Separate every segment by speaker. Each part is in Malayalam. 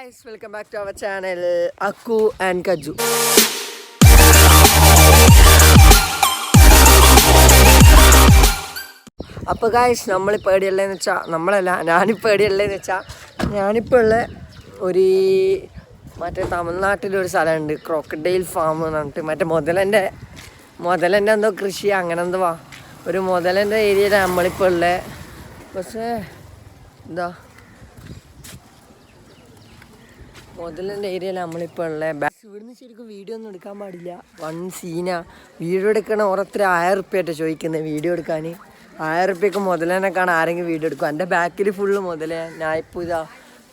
Speaker 1: guys, welcome back to our channel Akku and Kaju. അപ്പോൾ ഗായ്സ് നമ്മളിപ്പോൾ എവിടെയുള്ളതെന്ന് വെച്ചാൽ ഞാനിപ്പോൾ ഉള്ള ഒരു മറ്റേ തമിഴ്നാട്ടിലൊരു സ്ഥലമുണ്ട് ക്രോക്കഡൈൽ ഫാം എന്ന് പറഞ്ഞിട്ട് മറ്റേ മുതലൻ്റെ എന്തോ കൃഷി അങ്ങനെ എന്തോ ഒരു മുതലൻ്റെ ഏരിയയിലാണ് നമ്മളിപ്പോൾ ഉള്ളത്. പക്ഷേ എന്താ മുതലിൻ്റെ ഏരിയയിൽ നമ്മളിപ്പോൾ ഉള്ളത്. ഇവിടുന്ന് ശരിക്കും വീഡിയോ ഒന്നും എടുക്കാൻ പാടില്ല. വൺ സീനാ വീഡിയോ എടുക്കണ ഓരോരുത്തർ 1000 റുപ്യ ചോദിക്കുന്നത് വീഡിയോ എടുക്കാൻ. 1000 റുപ്യക്ക് മുതലിനെ കാണാൻ ആരെങ്കിലും വീഡിയോ എടുക്കും. എൻ്റെ ബാക്കിൽ ഫുള്ള് മുതലേ. ഞാൻ ഇപ്പോൾ ഇതാ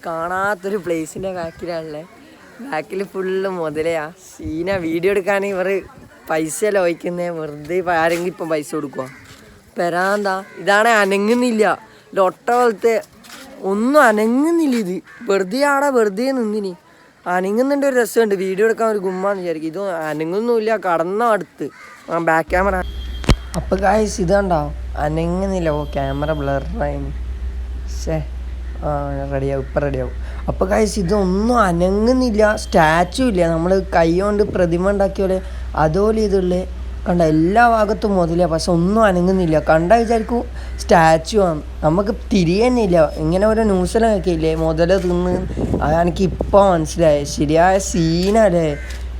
Speaker 1: കാണാത്തൊരു പ്ലേസിൻ്റെ ബാക്കിൽ ഫുള്ള് മുതലയാ സീന. വീഡിയോ എടുക്കാൻ ഇവർ പൈസയല്ല ചോദിക്കുന്നത്. വെറുതെ ആരെങ്കിലും ഇപ്പം പൈസ കൊടുക്കുക. പെരാന്താ ഇതാണ് അനങ്ങുന്നില്ല. ലൊട്ട പോലത്തെ ഒന്നും അനങ്ങുന്നില്ല. ഇത് വെറുതെ നിന്നിനി. അനങ്ങുന്നുണ്ട് ഒരു രസമുണ്ട്. വീഡിയോ എടുക്കാൻ ഒരു ഗുമ്മാന്ന് വിചാരിക്കും. ഇത് അനങ്ങുന്നുമില്ല. കടന്ന അടുത്ത് ബാക്ക് ക്യാമറ. അപ്പോൾ ഗായ്സ് ഇതാണ്ടോ അനങ്ങുന്നില്ല. ക്യാമറ ബ്ലറായിന്. റെഡിയാവും. ഇപ്പം റെഡിയാവും. അപ്പോൾ ഗായ്സ് ഇതൊന്നും അനങ്ങുന്നില്ല. സ്റ്റാച്ചു ഇല്ല. നമ്മൾ കൈ കൊണ്ട് പ്രതിമ ഉണ്ടാക്കിയ പോലെ അതുപോലെ ഇതുള്ള കണ്ട എല്ലാ ഭാഗത്തും മുതലേ. പക്ഷെ ഒന്നും അനങ്ങുന്നില്ല. കണ്ടാൽ വിചാരിക്കും സ്റ്റാച്ചു ആണ്. നമുക്ക് തിരിയുന്നില്ല. ഇങ്ങനെ ഓരോ ന്യൂസിലൊക്കെ ഇല്ലേ മുതല തിന്ന്. അതെനിക്ക് ഇപ്പോൾ മനസ്സിലായത്. ശരിയായ സീനല്ലേ.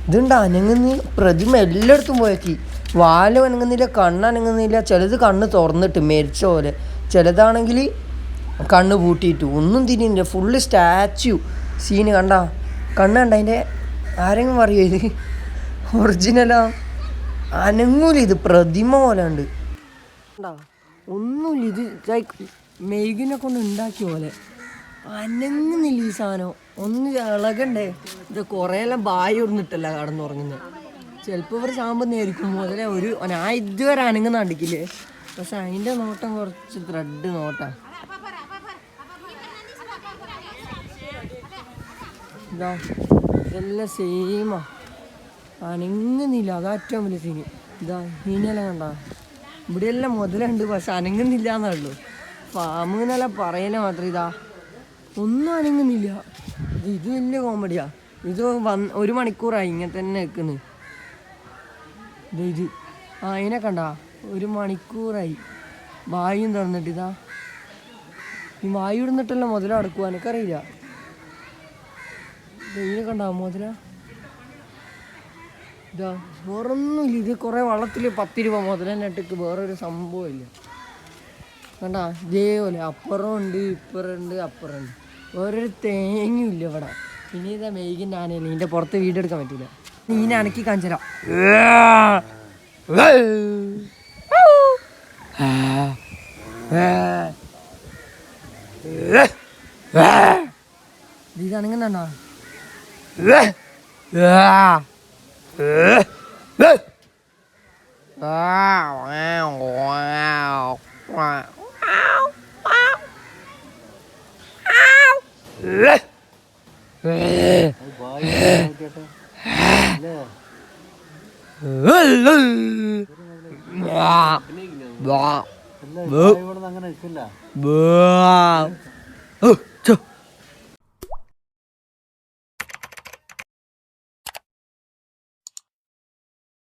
Speaker 1: ഇതുണ്ട് അനങ്ങുന്ന പ്രതിമ എല്ലായിടത്തും പോയേക്കി. വാലും അനങ്ങുന്നില്ല, കണ്ണനങ്ങുന്നില്ല. ചിലത് കണ്ണ് തുറന്നിട്ട് മരിച്ച പോലെ, ചിലതാണെങ്കിൽ കണ്ണ് പൂട്ടിയിട്ട് ഒന്നും തിരിയുന്നില്ല. Full statue scene. കണ്ണ് കണ്ട അതിൻ്റെ ആരെങ്കിലും പറയുമോ ഇത് ഒറിജിനലാ? അനങ്ങൂല. ഇത് പ്രതിമ പോലെ ഉണ്ട്. ഒന്നുമില്ല. ഇത് ലൈക്ക് മെയ്ഗിനെ കൊണ്ട് ഉണ്ടാക്കിയ പോലെ അനങ്ങുന്നില്ല ഈ സാധനം. ഒന്ന് ഇളകണ്ടേ. ഇത് കുറേയെല്ലാം ബായി ഇടുന്നിട്ടല്ല കടന്നുറങ്ങുന്നത്. ചിലപ്പോൾ ഇവർ ചാമ്പന്നായിരിക്കും മുതലേ. ഞാൻ ഇതുവരെ അനങ്ങുന്ന കണ്ടിക്കില്ലേ. പക്ഷെ അതിൻ്റെ നോട്ടം കുറച്ച് ത്രെഡ് നോട്ടാ. ഇതാ ഇതെല്ലാം സെയിമാ. അനങ്ങുന്നില്ല. അതാ ഏറ്റവും വലിയ സീന്. ഇതാ ഇനിയെല്ലാം കണ്ട ഇവിടെയെല്ലാം മുതലുണ്ട്. പക്ഷെ അനങ്ങുന്നില്ല എന്നുള്ളൂ. ഫാമെന്നെല്ലാം പറയല മാത്രം. ഇതാ ഒന്നും അനങ്ങുന്നില്ല. ഇത് വലിയ കോമഡിയാ. ഇത് 1 മണിക്കൂറായി ഇങ്ങനെ തന്നെ നിൽക്കുന്നത്. ഇത് അതിനെ കണ്ട 1 മണിക്കൂറായി വായും തുറന്നിട്ട്. ഇതാ ഈ വായു ഇടുന്നിട്ടല്ല മുതല അടക്കുക. എനിക്കറിയില്ല. ഇതിനെ കണ്ട മുതല. ഇതാ വേറൊന്നുമില്ല. ഇത് കുറേ വള്ളത്തിൽ 10 രൂപ മുതലിനട്ടിക്ക് വേറൊരു സംഭവമില്ല. കണ്ട ഇതേപോലെ അപ്പുറം ഉണ്ട്, ഇപ്പുറമുണ്ട്, അപ്പുറമുണ്ട്. വേറൊരു തേങ്ങയും ഇല്ല ഇവിടെ. ഇനി ഇതാ മെയ്ഗിൻ്റെ ആനയില്ല. ഇതിൻ്റെ പുറത്ത് വീഡിയോ എടുക്കാൻ പറ്റില്ല. ഇതിനെ അനക്കി കാണിച്ചരാം. ഇതനങ്ങുന്നുണ്ടോ? അങ്ങനെ